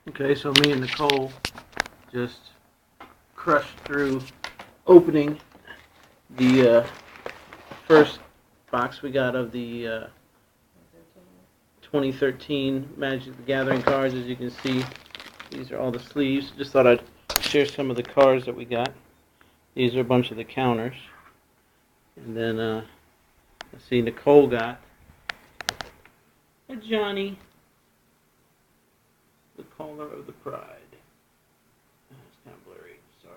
Okay, so me and Nichole just crushed through opening the first box we got of the 2013 Magic the Gathering cards. As you can see, these are all the sleeves. Just thought I'd share some of the cards that we got. These are a bunch of the counters. And then, let's see, Nichole got a Johnny, the Caller of the Pride. It's kind of blurry, sorry.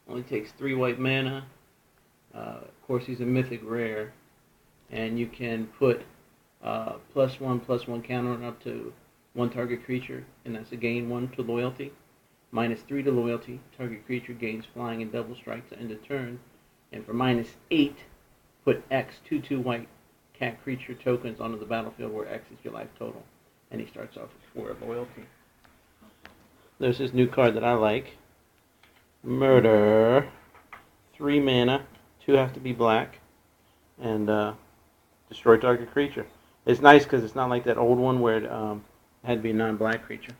Only takes 3 white mana. Of course, he's a mythic rare. And you can put +1/+1 counter on up to 1 target creature, and that's a gain 1 to loyalty. -3 to loyalty, target creature gains flying and double strike to end of turn. And for -8, put X 2/2 white cat creature tokens onto the battlefield where X is your life total. And he starts off with 4 loyalty. There's this new card that I like. Murder. 3 mana, 2 have to be black, and destroy target creature. It's nice because it's not like that old one where it had to be a non-black creature.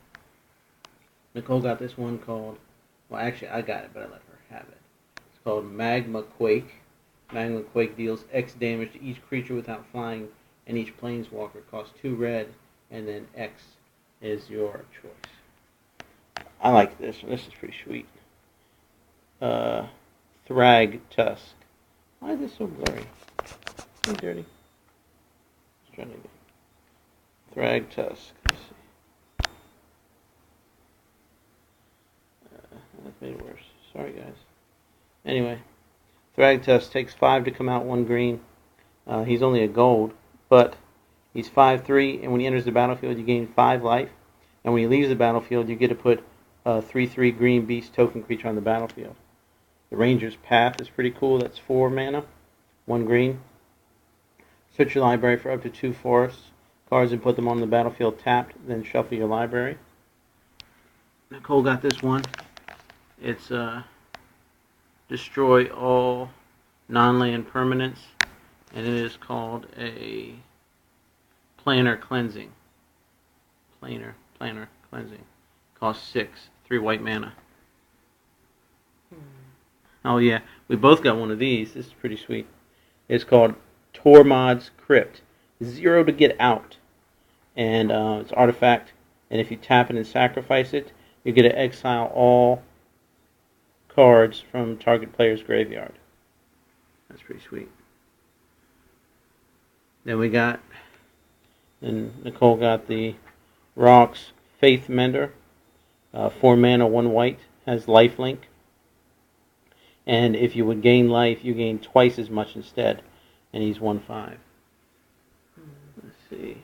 Nichole got this one called, well actually I got it, but I let her have it. It's called Magma Quake. Magma Quake deals X damage to each creature without flying, and each planeswalker costs 2 red, and then X is your choice. I like this one. This is pretty sweet. Thrag Tusk. Why is this so blurry? So dirty. Let's try it again. Thrag Tusk. Let's see. That made it worse. Sorry, guys. Anyway, Thrag Tusk takes 5 to come out 1 green. He's only a gold, but he's 5/3, and when he enters the battlefield, you gain 5 life. And when he leaves the battlefield, you get to put a 3/3 green beast token creature on the battlefield. The Ranger's Path is pretty cool. That's 4 mana, 1 green. Search your library for up to 2 forest cards and put them on the battlefield tapped, then shuffle your library. Nichole got this one. It's destroy all non-land permanents, and it is called a Planar Cleansing. Planar Cleansing. Costs 6, 3 white mana. Oh yeah, we both got one of these. This is pretty sweet. It's called Tormod's Crypt. 0 to get out, and it's artifact. And if you tap it and sacrifice it, you get to exile all cards from target player's graveyard. That's pretty sweet. Then we got, and Nichole got the Rocks Faith Mender. 4 mana, 1 white, has lifelink. And if you would gain life, you gain twice as much instead. And he's 1/5. Let's see.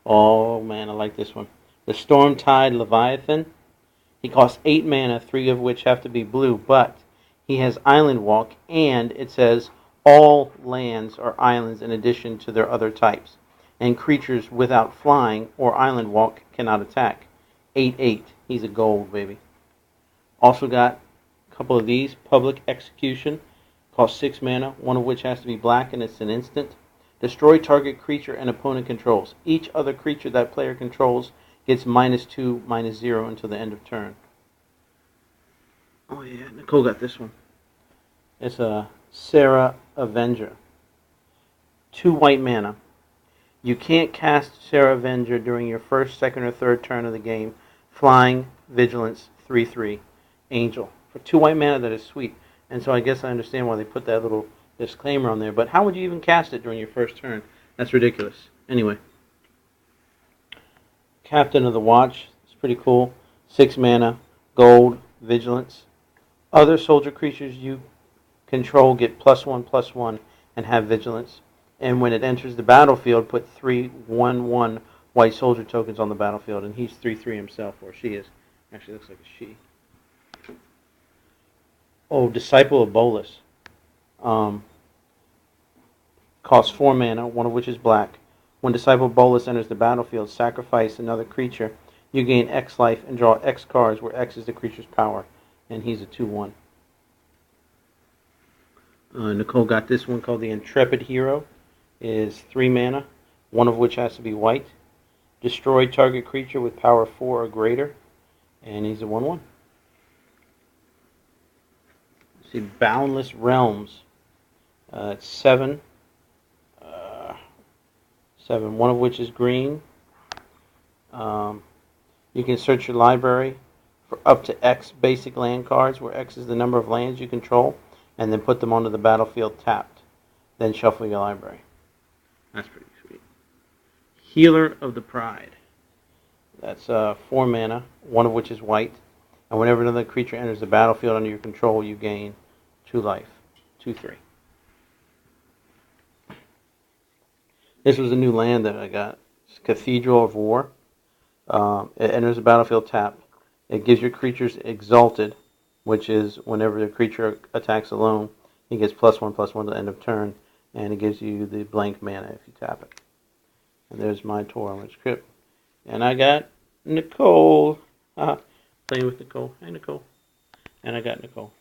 Oh man, I like this one. The Stormtide Leviathan. He costs 8 mana, 3 of which have to be blue, but he has Island Walk, and it says all lands are islands in addition to their other types. And creatures without flying or Island Walk cannot attack. 8/8. He's a gold, baby. Also got a couple of these. Public Execution. Costs 6 mana, 1 of which has to be black, and it's an instant. Destroy target creature and opponent controls. Each other creature that player controls gets -2, -0 until the end of turn. Oh yeah, Nichole got this one. It's a Serra Avenger. 2 white mana. You can't cast Serra Avenger during your first, second, or third turn of the game. Flying, Vigilance, 3/3, Angel. For 2 white mana, that is sweet. And so I guess I understand why they put that little disclaimer on there. But how would you even cast it during your first turn? That's ridiculous. Anyway. Captain of the Watch. It's pretty cool. 6 mana, gold, Vigilance. Other soldier creatures you control get +1/+1 and have Vigilance. And when it enters the battlefield, put 3 1/1 white soldier tokens on the battlefield. And he's 3/3 himself, or she is. Actually, looks like a she. Oh, Disciple of Bolus. Costs 4 mana, 1 of which is black. When Disciple of Bolus enters the battlefield, sacrifice another creature. You gain X life and draw X cards, where X is the creature's power. And he's a 2/1. Nichole got this one called the Intrepid Hero. It is 3 mana, 1 of which has to be white. Destroy target creature with power 4 or greater. And he's a 1/1. See, Boundless Realms. It's 7. 7, one of which is green. You can search your library for up to X basic land cards, where X is the number of lands you control, and then put them onto the battlefield tapped. Then shuffle your library. That's pretty sweet. Healer of the Pride. That's 4 mana, one of which is white. And whenever another creature enters the battlefield under your control, you gain 2 life. 2/3. This was a new land that I got. It's Cathedral of War. It enters the battlefield tapped. It gives your creatures Exalted, which is whenever the creature attacks alone, he gets +1/+1 to the end of turn, and it gives you the blank mana if you tap it. And there's my Torment Script. And I got Nichole. Playing with Nichole. Hey, Nichole. And I got Nichole.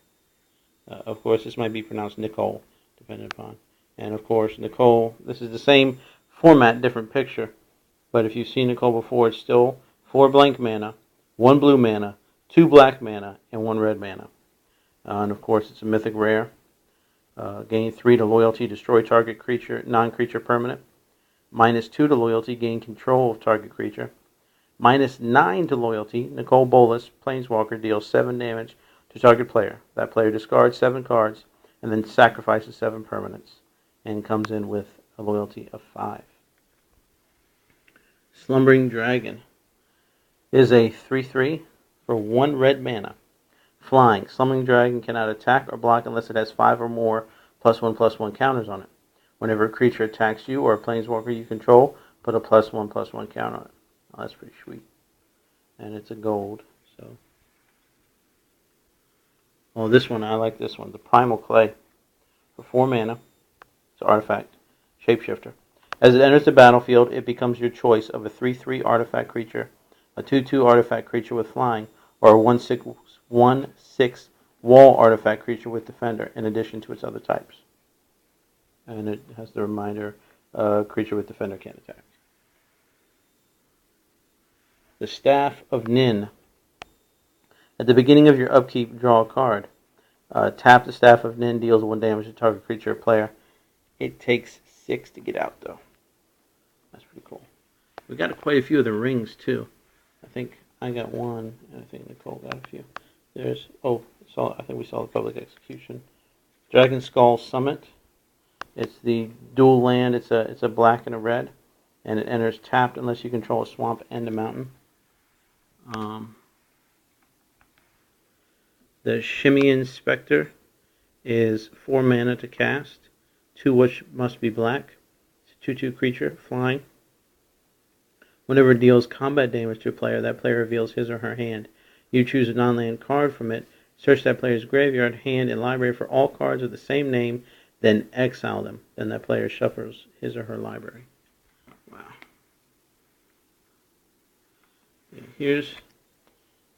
Of course, this might be pronounced Nichole, depending upon. And of course, Nichole, this is the same format, different picture. But if you've seen Nichole before, it's still 4 blank mana, 1 blue mana, 2 black mana, and 1 red mana. And of course, it's a mythic rare. Gain 3 to loyalty, destroy target creature, non-creature permanent. -2 to loyalty, gain control of target creature. -9 to loyalty, Nichole Bolas, Planeswalker, deals 7 damage to target player. That player discards 7 cards and then sacrifices 7 permanents, and comes in with a loyalty of 5. Slumbering Dragon is a 3/3 for 1 red mana. Flying. Slumbering Dragon cannot attack or block unless it has 5 or more +1/+1 counters on it. Whenever a creature attacks you or a planeswalker you control, put a +1/+1 counter on it. Oh, that's pretty sweet. And it's a gold. So, oh, this one, I like this one. The Primal Clay for 4 mana. It's an artifact. Shapeshifter. As it enters the battlefield, it becomes your choice of a 3/3 artifact creature, a 2/2 artifact creature with flying, or a 1/6 wall artifact creature with defender, in addition to its other types. And it has the reminder, creature with defender can't attack. The Staff of Nin. At the beginning of your upkeep, draw a card. Tap the Staff of Nin, deals 1 damage to target creature or player. It takes 6 to get out, though. That's pretty cool. We got quite a few of the rings, too. I think I got one, and I think Nichole got a few. There's, I think we saw the Public Execution. Dragon Skull Summit. It's the dual land. It's a black and a red, and it enters tapped unless you control a swamp and a mountain. The Shimeon Spectre is 4 mana to cast, 2 which must be black. It's a 2/2 creature, flying. Whenever it deals combat damage to a player, that player reveals his or her hand. You choose a non-land card from it, search that player's graveyard, hand, and library for all cards of the same name, then exile them. Then that player shuffles his or her library. Wow. Here's,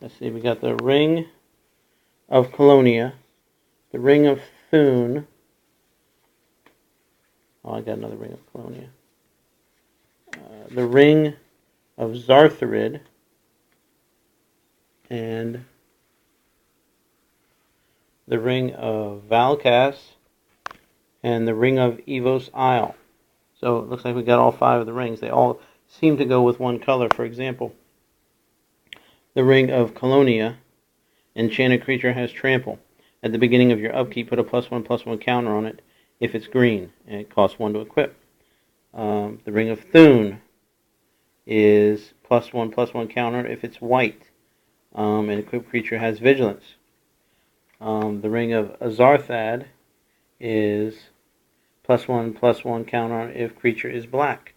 let's see, we got the Ring of Colonia, the Ring of Thune. Oh, I got another Ring of Colonia. The Ring of Zartharid, and the Ring of Valkas, and the Ring of Evos Isle. So it looks like we got all 5 of the rings. They all seem to go with one color. For example, the Ring of Colonia, enchanted creature has trample. At the beginning of your upkeep, put a +1/+1 counter on it if it's green, and it costs 1 to equip. The Ring of Thune is +1/+1 counter if it's white. An equipped creature has vigilance. The Ring of Azarthad is +1/+1 counter if creature is black.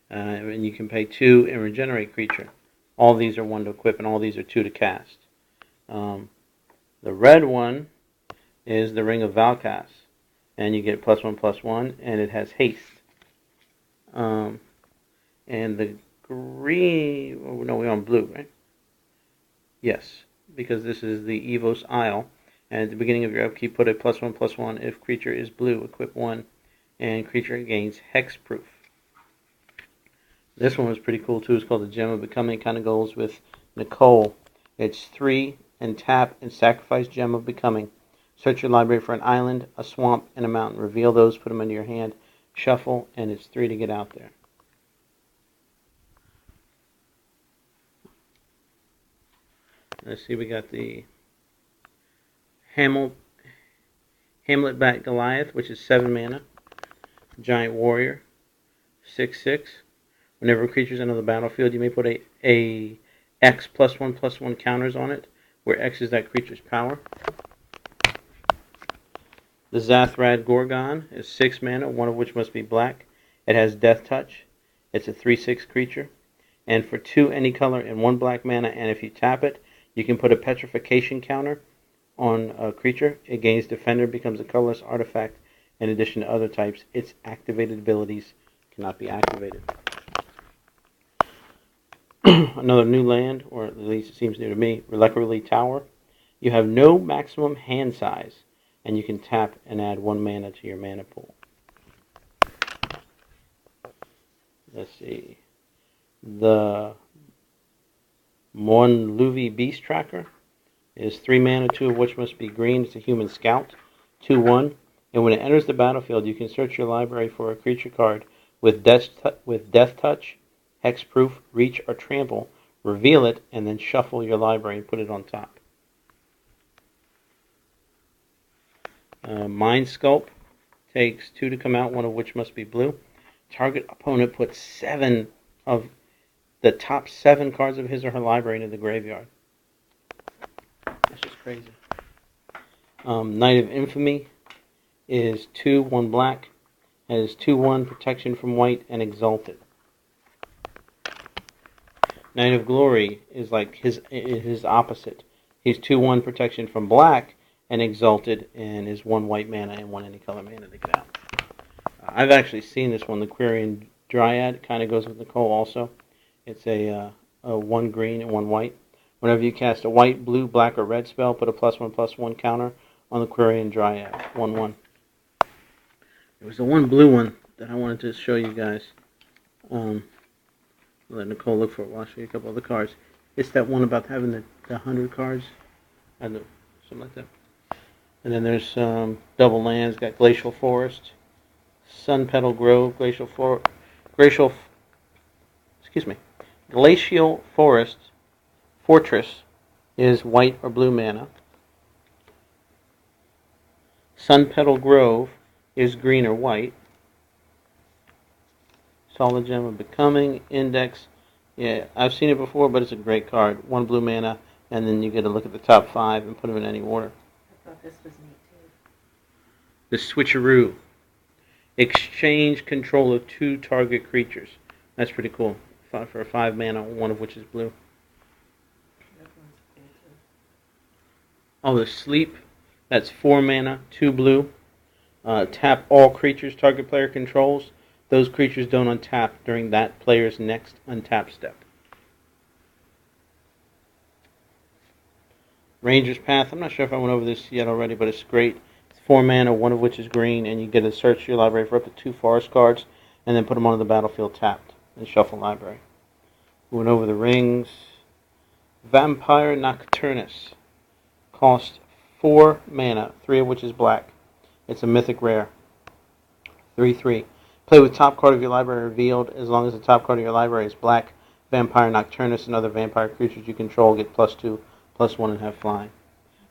And you can pay 2 and regenerate creature. All these are 1 to equip, and all these are 2 to cast. The red one is the Ring of Valkas, and you get +1/+1, and it has haste. And the green, oh, no, we're on blue, right? Yes, because this is the Evos Isle, and at the beginning of your upkeep, put a +1/+1 if creature is blue, equip 1, and creature gains hexproof. This one was pretty cool too. It's called the Gem of Becoming. It kind of goes with Nichole. It's 3 and tap and sacrifice Gem of Becoming. Search your library for an island, a swamp, and a mountain. Reveal those, put them into your hand, shuffle, and it's 3 to get out there. Let's see, we got the Hamlet Bat Goliath, which is 7 mana. Giant Warrior, 6/6. Whenever a creature is on the battlefield, you may put a X +1/+1 counters on it, where X is that creature's power. The Zathrad Gorgon is 6 mana, one of which must be black. It has Death Touch. It's a 3/6 creature. And for 2 any color and 1 black mana, and if you tap it, you can put a petrification counter on a creature. It gains Defender, becomes a colorless artifact. In addition to other types, its activated abilities cannot be activated. Another new land, or at least it seems new to me, Reliquary Tower. You have no maximum hand size, and you can tap and add 1 mana to your mana pool. Let's see. The Monluvi Beast Tracker is 3 mana, 2 of which must be green. It's a human scout, 2/1. And when it enters the battlefield, you can search your library for a creature card with Death Touch, Hexproof, Reach, or Trample. Reveal it, and then shuffle your library and put it on top. Mind Sculpt takes 2 to come out, 1 of which must be blue. Target opponent puts 7 of the top 7 cards of his or her library into the graveyard. That's just crazy. Knight of Infamy is 2, 1 black, has 2/1 protection from white and exalted. Knight of Glory is like his opposite. He's 2/1 protection from black and exalted, and is 1 white mana and 1 any color mana to get out. I've actually seen this one, the Quirion Dryad. Kind of goes with Nichole also. It's a 1 green and 1 white. Whenever you cast a white, blue, black, or red spell, put a +1/+1 counter on the Quirion Dryad. 1/1. It was the one blue one that I wanted to show you guys. Let Nichole look for it while I show you a couple of the cards. It's that one about having the 100 cards. I know, something like that. And then there's double lands. Got Glacial Forest, Sunpetal Grove, Glacial Forest Fortress is white or blue mana. Sunpetal Grove is green or white. Solid Gem of Becoming, Index. Yeah, I've seen it before, but it's a great card. 1 blue mana, and then you get to look at the top 5 and put them in any order. I thought this was neat too. The Switcheroo. Exchange control of 2 target creatures. That's pretty cool. For a 5 mana, 1 of which is blue. That one's cool too. Oh, the Sleep. That's 4 mana, 2 blue. Tap all creatures target player controls. Those creatures don't untap during that player's next untap step. Ranger's Path. I'm not sure if I went over this yet already, but it's great. It's 4 mana, 1 of which is green, and you get to search your library for up to 2 forest cards, and then put them onto the battlefield tapped, and shuffle library. We went over the rings. Vampire Nocturnus. Cost 4 mana, 3 of which is black. It's a mythic rare. 3/3. Play with top card of your library revealed. As long as the top card of your library is black, Vampire Nocturnus and other vampire creatures you control get +2, +1, and have flying.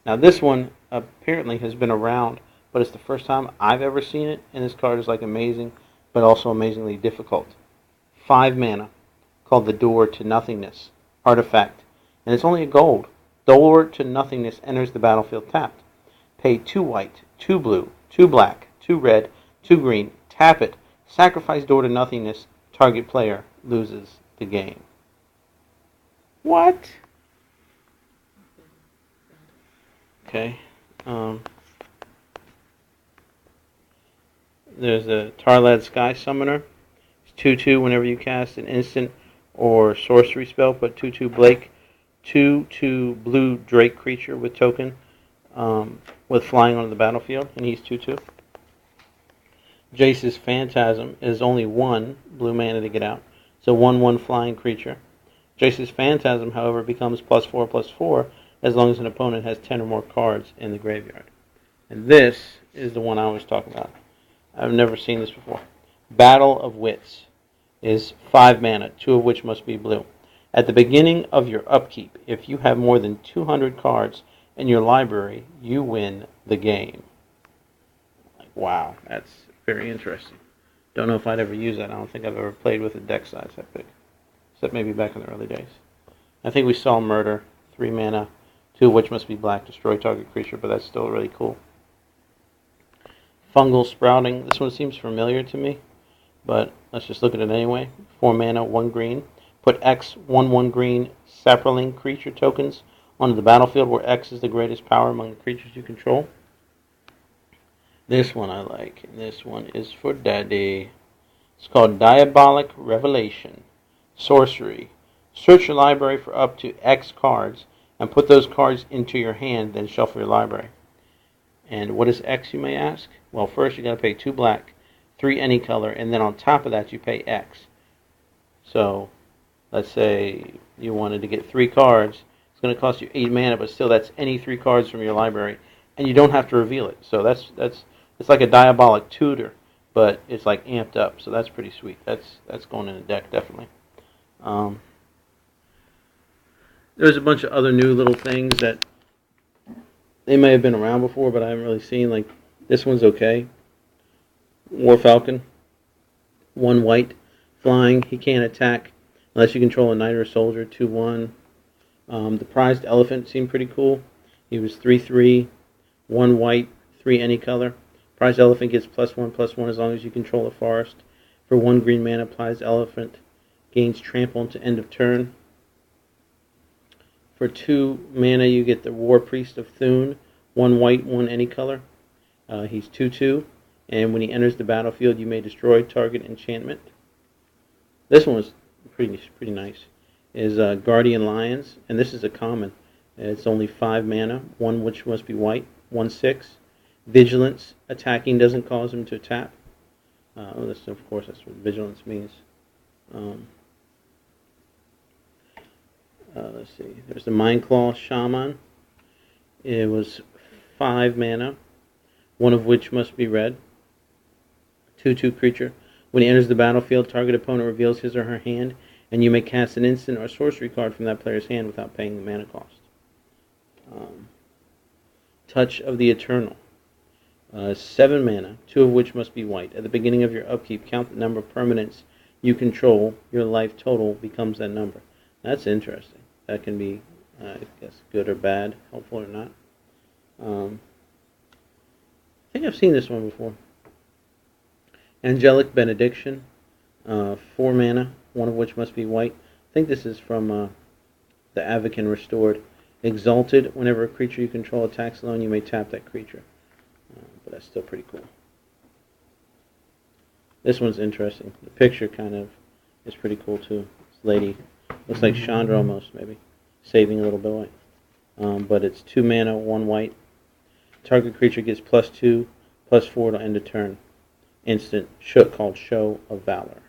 Now this one apparently has been around, but it's the first time I've ever seen it, and this card is like amazing, but also amazingly difficult. 5 mana, called the Door to Nothingness artifact, and it's only a gold. Door to Nothingness enters the battlefield tapped. Pay 2 white, 2 blue, 2 black, 2 red, 2 green, tap it, sacrifice Door to Nothingness, target player loses the game. What? Okay. There's a Tarlad Sky Summoner. It's 2/2 whenever you cast an instant or sorcery spell, put 2/2 Blake, 2/2 blue Drake creature with token with flying onto the battlefield, and he's 2/2. Jace's Phantasm is only 1 blue mana to get out. It's a 1/1 flying creature. Jace's Phantasm, however, becomes +4/+4 as long as an opponent has 10 or more cards in the graveyard. And this is the one I was talking about. I've never seen this before. Battle of Wits is 5 mana, 2 of which must be blue. At the beginning of your upkeep, if you have more than 200 cards in your library, you win the game. Like, wow, that's very interesting. Don't know if I'd ever use that. I don't think I've ever played with a deck size that big, except maybe back in the early days. I think we saw Murder, 3 mana, 2 of which must be black, destroy target creature, but that's still really cool. Fungal Sprouting. This one seems familiar to me, but let's just look at it anyway. 4 mana, 1 green. Put X 1/1 green sapling creature tokens onto the battlefield where X is the greatest power among the creatures you control. This one I like, and this one is for Daddy. It's called Diabolic Revelation. Sorcery. Search your library for up to X cards and put those cards into your hand, then shuffle your library. And what is X, you may ask? Well, first you got to pay 2 black, 3 any color, and then on top of that you pay X. So, let's say you wanted to get 3 cards. It's going to cost you 8 mana, but still that's any 3 cards from your library, and you don't have to reveal it. So it's like a Diabolic Tutor, but it's like amped up. So that's pretty sweet. That's going in the deck definitely. There's a bunch of other new little things that they may have been around before, but I haven't really seen. Like this one's okay. War Falcon, 1 white, flying. He can't attack unless you control a knight or a soldier. 2/1. The Prized Elephant seemed pretty cool. He was 3/3, 1 white, 3 any color. Prized Elephant gets +1/+1 as long as you control a forest. For 1 green mana, Prized Elephant gains trample until end of turn. For 2 mana, you get the War Priest of Thune, 1 white, 1 any color. He's 2/2, and when he enters the battlefield, you may destroy target enchantment. This one was pretty nice. Is Guardian Lions, and this is a common. It's only 5 mana, 1 which must be white, 1/6. Vigilance, attacking doesn't cause him to tap. Of course, that's what vigilance means. Let's see. There's the Mindclaw Shaman. It was 5 mana, 1 of which must be red. 2/2 creature. When he enters the battlefield, target opponent reveals his or her hand, and you may cast an instant or sorcery card from that player's hand without paying the mana cost. Touch of the Eternal. 7 mana, 2 of which must be white. At the beginning of your upkeep, count the number of permanents you control. Your life total becomes that number. That's interesting. That can be, I guess, good or bad, helpful or not. I think I've seen this one before. Angelic Benediction, 4 mana, 1 of which must be white. I think this is from the Avakin Restored. Exalted, whenever a creature you control attacks alone, you may tap that creature. But that's still pretty cool. This one's interesting. The picture kind of is pretty cool too. This lady looks like Chandra almost, maybe, saving a little boy. But it's 2 mana, 1 white. Target creature gets +2/+4 to end a turn. Instant called Show of Valor.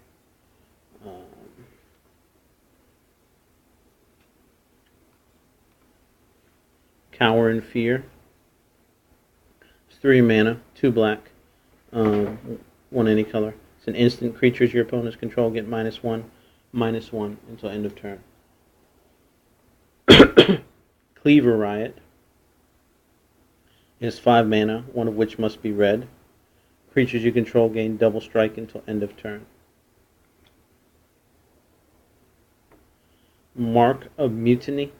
Cower in Fear. It's 3 mana, 2 black, 1 any color. It's an instant. Creatures your opponents control get -1/-1 until end of turn. Cleaver Riot is 5 mana, 1 of which must be red. Creatures you control gain double strike until end of turn. Mark of Mutiny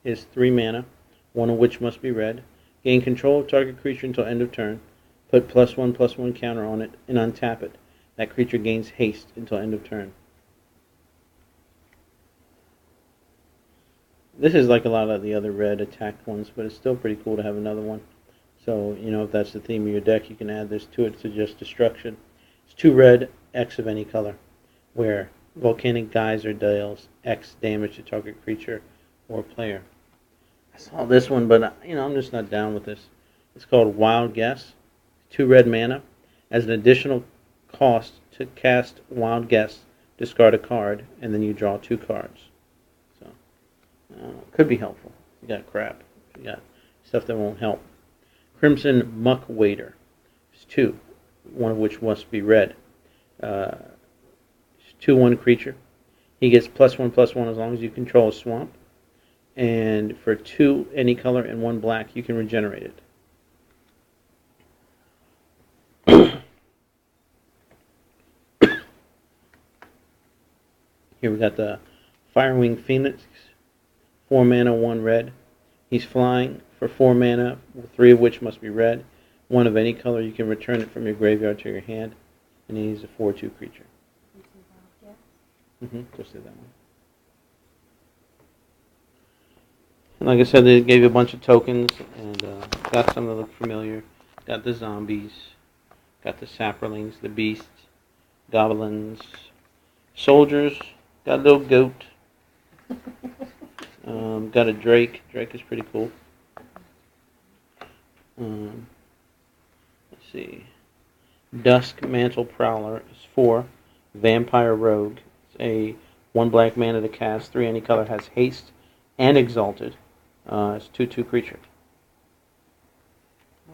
is 3 mana, 1 of which must be red. Gain control of target creature until end of turn. Put +1/+1 counter on it and untap it. That creature gains haste until end of turn. This is like a lot of the other red attack ones, but it's still pretty cool to have another one. So, if that's the theme of your deck, you can add this to it to just destruction. It's 2 red, X of any color, where Volcanic Geyser deals X damage to target creature or player. I saw this one, but I'm just not down with this. It's called Wild Guess. 2 red mana. As an additional cost to cast Wild Guess, discard a card, and then you draw 2 cards. So Could be helpful. You got crap. You got stuff that won't help. Crimson Muck Wader. It's 2, one of which must be red. It's 2/1 creature. He gets +1/+1 as long as you control a swamp. And for 2 any color and 1 black, you can regenerate it. Here we got the Firewing Phoenix, 4 mana, 1 red. He's flying for 4 mana, 3 of which must be red. 1 of any color, you can return it from your graveyard to your hand. And he's a 4/2 creature. Just did that one. And like I said, they gave you a bunch of tokens, and got some that look familiar. Got the zombies, got the sapperlings, the beasts, goblins, soldiers, got a little goat, got a drake. Drake is pretty cool. Let's see. Dusk Mantle Prowler is 4. Vampire Rogue. It's a 1 black mana to cast. 3 any color, has haste and exalted. It's 2/2 creature.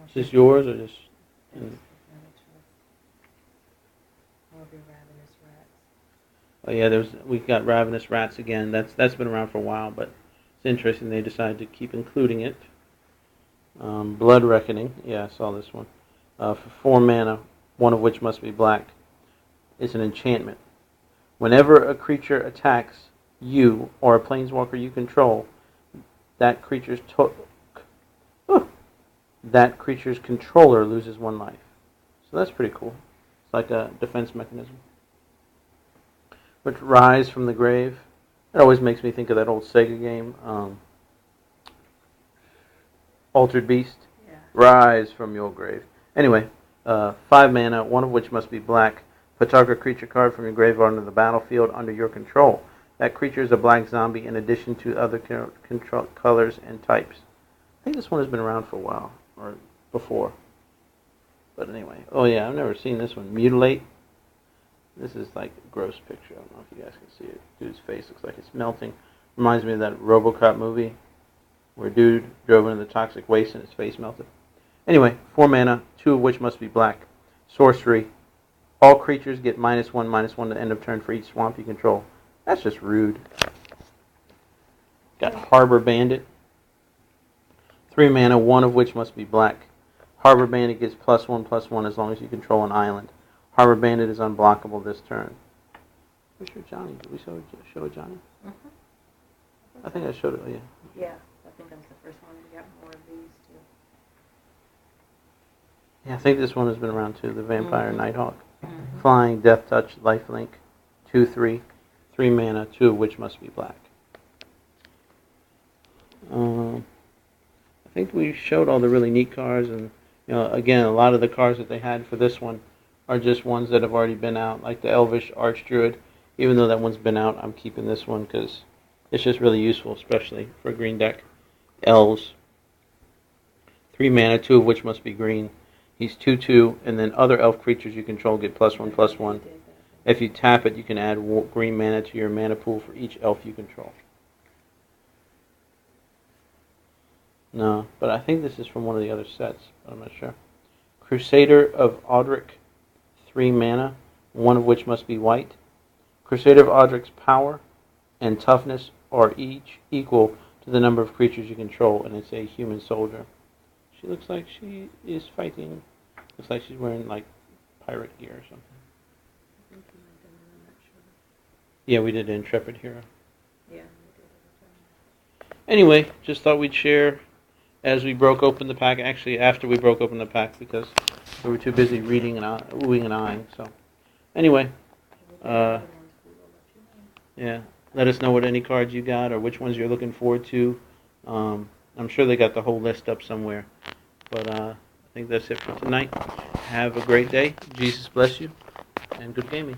Is this yours or just? Oh yeah, we've got Ravenous Rats again. That's been around for a while, but it's interesting they decided to keep including it. Blood Reckoning. Yeah, I saw this one. For 4 mana, 1 of which must be black. It's an enchantment. Whenever a creature attacks you or a planeswalker you control, that creature's controller loses 1 life. So that's pretty cool. It's like a defense mechanism. Which Rise from the Grave. It always makes me think of that old Sega game, Altered Beast. Yeah. Rise from your grave. Anyway, 5 mana, 1 of which must be black. Put target creature card from your graveyard onto the battlefield under your control. That creature is a black zombie in addition to other control colors and types. I think this one has been around for a while, or before. But anyway, oh yeah, I've never seen this one. Mutilate. This is like a gross picture. I don't know if you guys can see it. Dude's face looks like it's melting. Reminds me of that RoboCop movie where dude drove into the toxic waste and his face melted. Anyway, 4 mana, 2 of which must be black. Sorcery. All creatures get -1/-1 to the end of turn for each swamp you control. That's just rude. Got Harbor Bandit. 3 mana, 1 of which must be black. Harbor Bandit gets +1/+1 as long as you control an island. Harbor Bandit is unblockable this turn. Where's your Johnny? Did we show a Johnny? I think I showed it, oh yeah. Yeah, I think that was the first one. We got more of these too. Yeah, I think this one has been around too, the Vampire Nighthawk. Flying, Death Touch, Lifelink, 2/3, 3 mana, 2 of which must be black. I think we showed all the really neat cards, and again, a lot of the cards that they had for this one are just ones that have already been out, like the Elvish Archdruid. Even though that one's been out, I'm keeping this one because it's just really useful, especially for a green deck. Elves, 3 mana, 2 of which must be green. He's 2/2, and then other elf creatures you control get +1/+1. If you tap it, you can add green mana to your mana pool for each elf you control. No, but I think this is from one of the other sets, but I'm not sure. Crusader of Audric, 3 mana, 1 of which must be white. Crusader of Audric's power and toughness are each equal to the number of creatures you control, and it's a human soldier. She looks like she is fighting. Looks like she's wearing like pirate gear or something. Yeah, we did Intrepid Hero. Yeah, we did. Anyway, just thought we'd share as we broke open the pack. Actually, after we broke open the pack because we were too busy reading and oohing and eyeing. So, anyway, yeah, let us know what any cards you got or which ones you're looking forward to. I'm sure they got the whole list up somewhere. But I think that's it for tonight. Have a great day. Jesus bless you, and good gaming.